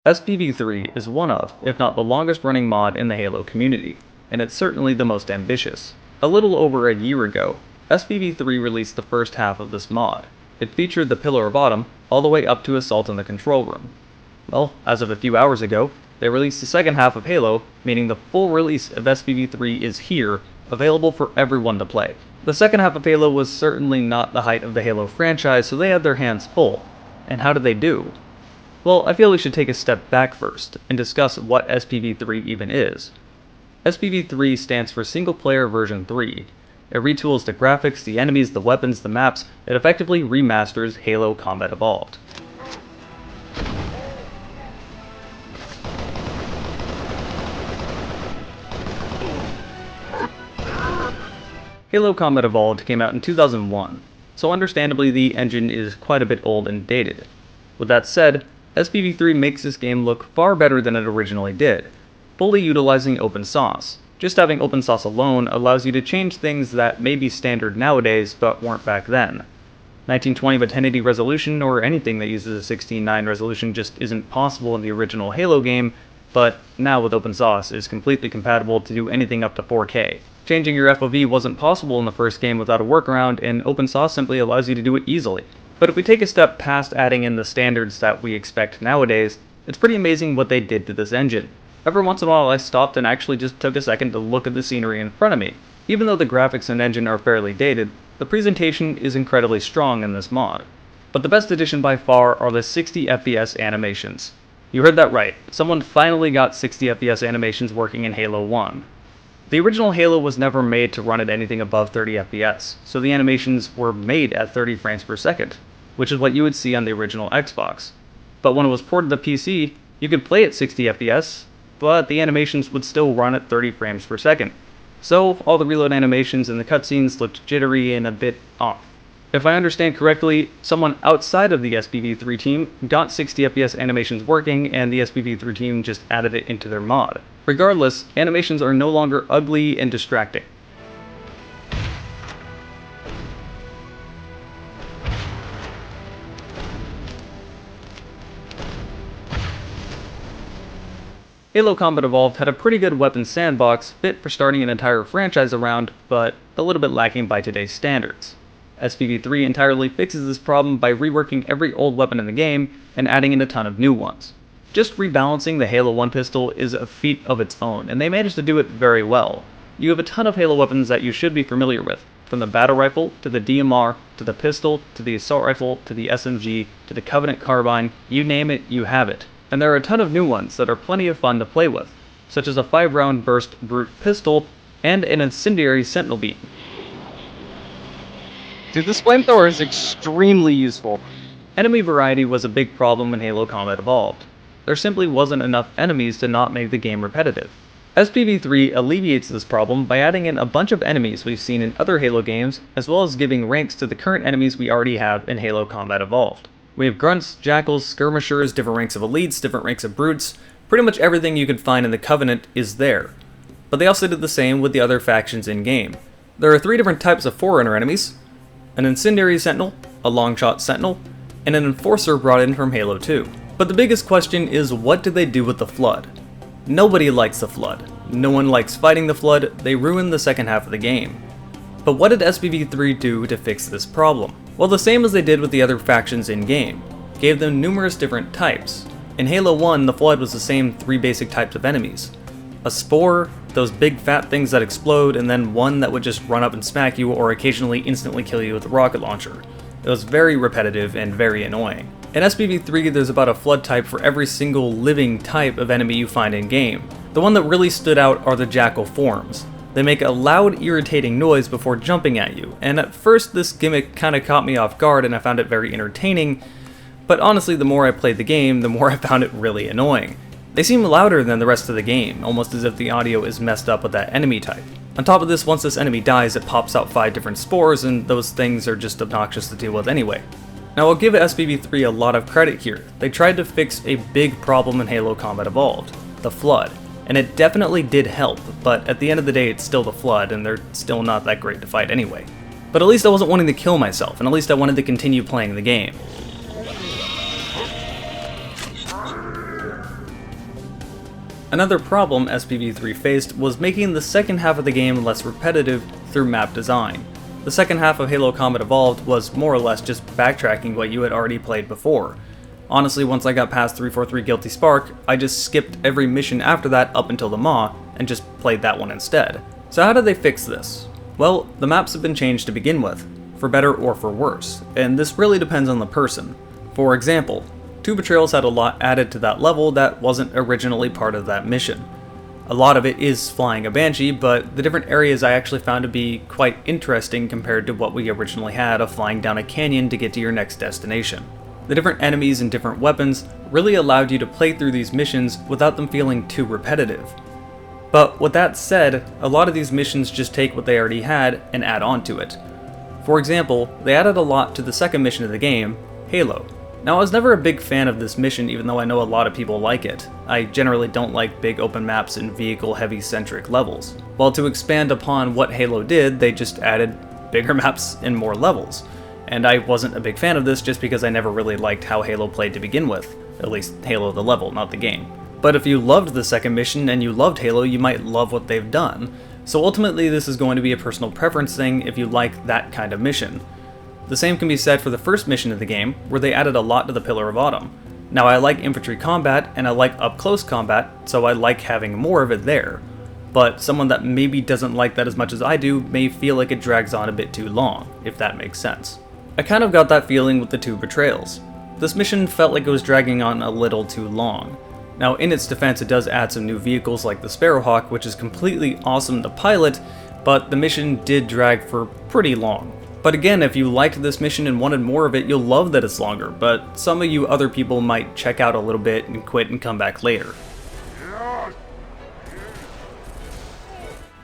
SPV3 is one of, if not the longest running mod in the Halo community, and it's certainly the most ambitious. A little over a year ago, SPV3 released the first half of this mod. It featured the Pillar of Autumn, all the way up to Assault in the Control Room. Well, as of a few hours ago, they released the second half of Halo, meaning the full release of SPV3 is here, available for everyone to play. The second half of Halo was certainly not the height of the Halo franchise, so they had their hands full. And how did they do? Well, I feel we should take a step back first, and discuss what SPV3 even is. SPV3 stands for Single Player Version 3. It retools the graphics, the enemies, the weapons, the maps. It effectively remasters Halo Combat Evolved. Halo Combat Evolved came out in 2001, so understandably the engine is quite a bit old and dated. With that said, SPV3 makes this game look far better than it originally did, fully utilizing open source. Just having open source alone allows you to change things that may be standard nowadays but weren't back then. 1920 by 1080 resolution or anything that uses a 16:9 resolution just isn't possible in the original Halo game, but now with open source is completely compatible to do anything up to 4K. Changing your FOV wasn't possible in the first game without a workaround, and open source simply allows you to do it easily. But if we take a step past adding in the standards that we expect nowadays, it's pretty amazing what they did to this engine. Every once in a while I stopped and actually just took a second to look at the scenery in front of me. Even though the graphics and engine are fairly dated, the presentation is incredibly strong in this mod. But the best addition by far are the 60 FPS animations. You heard that right, someone finally got 60 FPS animations working in Halo 1. The original Halo was never made to run at anything above 30 FPS, so the animations were made at 30 frames per second, which is what you would see on the original Xbox. But when it was ported to PC, you could play at 60 FPS, but the animations would still run at 30 frames per second. So all the reload animations and the cutscenes looked jittery and a bit off. If I understand correctly, someone outside of the SPV3 team got 60 FPS animations working, and the SPV3 team just added it into their mod. Regardless, animations are no longer ugly and distracting. Halo Combat Evolved had a pretty good weapons sandbox, fit for starting an entire franchise around, but a little bit lacking by today's standards. SPV3 entirely fixes this problem by reworking every old weapon in the game and adding in a ton of new ones. Just rebalancing the Halo 1 pistol is a feat of its own, and they managed to do it very well. You have a ton of Halo weapons that you should be familiar with, from the battle rifle, to the DMR, to the pistol, to the assault rifle, to the SMG, to the Covenant carbine, you name it, you have it. And there are a ton of new ones that are plenty of fun to play with, such as a 5-round burst brute pistol and an incendiary sentinel beam. Dude, this flamethrower is extremely useful. Enemy variety was a big problem in Halo Combat Evolved. There simply wasn't enough enemies to not make the game repetitive. SPV3 alleviates this problem by adding in a bunch of enemies we've seen in other Halo games, as well as giving ranks to the current enemies we already have in Halo Combat Evolved. We have grunts, jackals, skirmishers, different ranks of elites, different ranks of brutes. Pretty much everything you could find in the Covenant is there. But they also did the same with the other factions in-game. There are 3 different types of Forerunner enemies: an incendiary sentinel, a longshot sentinel, and an enforcer brought in from Halo 2. But the biggest question is, what did they do with the Flood? Nobody likes the Flood. No one likes fighting the Flood. They ruined the second half of the game. But what did SPV3 do to fix this problem? Well, the same as they did with the other factions in-game. Gave them numerous different types. In Halo 1, the Flood was the same 3 basic types of enemies. A spore, those big fat things that explode, and then one that would just run up and smack you or occasionally instantly kill you with a rocket launcher. It was very repetitive and very annoying. In SPV3, there's about a Flood type for every single living type of enemy you find in-game. The one that really stood out are the Jackal forms. They make a loud, irritating noise before jumping at you, and at first this gimmick kinda caught me off guard and I found it very entertaining, but honestly the more I played the game, the more I found it really annoying. They seem louder than the rest of the game, almost as if the audio is messed up with that enemy type. On top of this, once this enemy dies, it pops out 5 different spores, and those things are just obnoxious to deal with anyway. Now I'll give SPV3 a lot of credit here. They tried to fix a big problem in Halo Combat Evolved, the Flood. And it definitely did help, but at the end of the day it's still the Flood, and they're still not that great to fight anyway. But at least I wasn't wanting to kill myself, and at least I wanted to continue playing the game. Another problem SPV3 faced was making the second half of the game less repetitive through map design. The second half of Halo Combat Evolved was more or less just backtracking what you had already played before. Honestly, once I got past 343 Guilty Spark, I just skipped every mission after that up until the Maw, and just played that one instead. So how did they fix this? Well, the maps have been changed to begin with, for better or for worse, and this really depends on the person. For example, Two Betrayals had a lot added to that level that wasn't originally part of that mission. A lot of it is flying a Banshee, but the different areas I actually found to be quite interesting compared to what we originally had of flying down a canyon to get to your next destination. The different enemies and different weapons really allowed you to play through these missions without them feeling too repetitive. But with that said, a lot of these missions just take what they already had and add on to it. For example, they added a lot to the second mission of the game, Halo. Now, I was never a big fan of this mission, even though I know a lot of people like it. I generally don't like big open maps and vehicle-heavy centric levels. While to expand upon what Halo did, they just added bigger maps and more levels. And I wasn't a big fan of this just because I never really liked how Halo played to begin with. At least Halo the level, not the game. But if you loved the second mission and you loved Halo, you might love what they've done. So ultimately this is going to be a personal preference thing if you like that kind of mission. The same can be said for the first mission of the game, where they added a lot to the Pillar of Autumn. Now, I like infantry combat and I like up-close combat, so I like having more of it there. But someone that maybe doesn't like that as much as I do may feel like it drags on a bit too long, if that makes sense. I kind of got that feeling with the Two Betrayals. This mission felt like it was dragging on a little too long. Now, in its defense, it does add some new vehicles like the Sparrowhawk, which is completely awesome to pilot, but the mission did drag for pretty long. But again, if you liked this mission and wanted more of it, you'll love that it's longer, but some of you other people might check out a little bit and quit and come back later.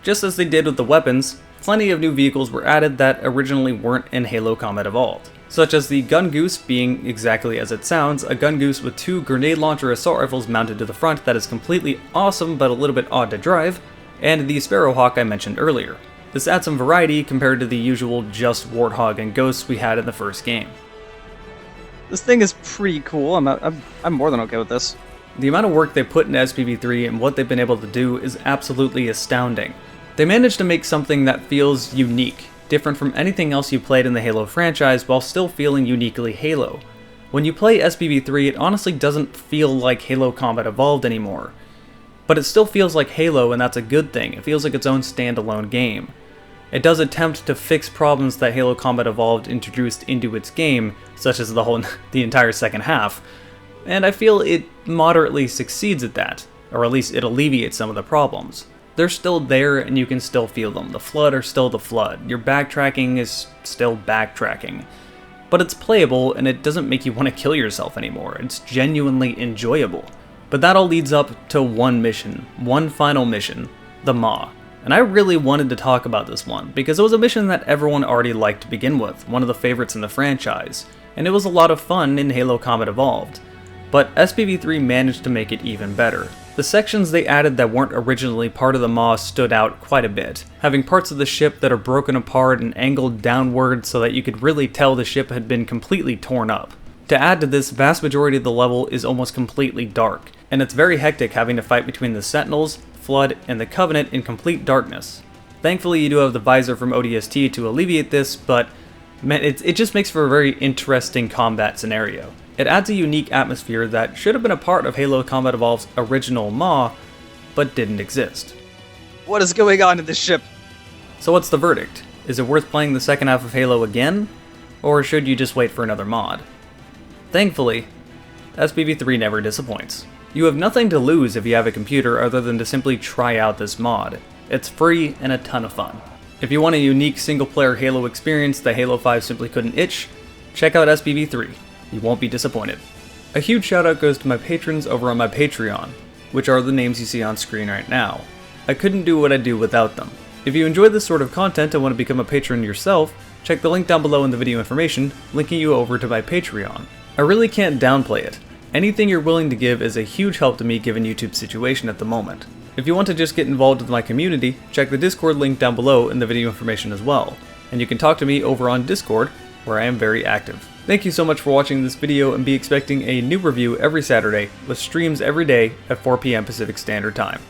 Just as they did with the weapons, plenty of new vehicles were added that originally weren't in Halo Combat Evolved, such as the Gun Goose being exactly as it sounds, a gun goose with two grenade launcher assault rifles mounted to the front that is completely awesome but a little bit odd to drive, and the Sparrowhawk I mentioned earlier. This adds some variety compared to the usual just Warthog and Ghosts we had in the first game. This thing is pretty cool. I'm more than okay with this. The amount of work they put into SPV3 and what they've been able to do is absolutely astounding. They managed to make something that feels unique, different from anything else you played in the Halo franchise while still feeling uniquely Halo. When you play SPV3, it honestly doesn't feel like Halo Combat Evolved anymore. But it still feels like Halo, and that's a good thing. It feels like its own standalone game. It does attempt to fix problems that Halo Combat Evolved introduced into its game, such as the entire second half, and I feel it moderately succeeds at that, or at least it alleviates some of the problems. They're still there and you can still feel them. The Flood are still the Flood. Your backtracking is still backtracking. But it's playable and it doesn't make you want to kill yourself anymore. It's genuinely enjoyable. But that all leads up to one mission, one final mission, the Maw. And I really wanted to talk about this one, because it was a mission that everyone already liked to begin with, one of the favorites in the franchise, and it was a lot of fun in Halo Combat Evolved. But SPV3 managed to make it even better. The sections they added that weren't originally part of the Maw stood out quite a bit, having parts of the ship that are broken apart and angled downward so that you could really tell the ship had been completely torn up. To add to this, vast majority of the level is almost completely dark, and it's very hectic having to fight between the Sentinels, Flood, and the Covenant in complete darkness. Thankfully, you do have the visor from ODST to alleviate this, but man, it just makes for a very interesting combat scenario. It adds a unique atmosphere that should have been a part of Halo Combat Evolved's original Maw, but didn't exist. What is going on in this ship? So what's the verdict? Is it worth playing the second half of Halo again? Or should you just wait for another mod? Thankfully, SPV3 never disappoints. You have nothing to lose if you have a computer other than to simply try out this mod. It's free and a ton of fun. If you want a unique single-player Halo experience that Halo 5 simply couldn't itch, check out SPV3. You won't be disappointed. A huge shout out goes to my patrons over on my Patreon, which are the names you see on screen right now. I couldn't do what I do without them. If you enjoy this sort of content and want to become a patron yourself, check the link down below in the video information, linking you over to my Patreon. I really can't downplay it. Anything you're willing to give is a huge help to me given YouTube's situation at the moment. If you want to just get involved with my community, check the Discord link down below in the video information as well. And you can talk to me over on Discord, where I am very active. Thank you so much for watching this video, and be expecting a new review every Saturday, with streams every day at 4 PM Pacific Standard Time.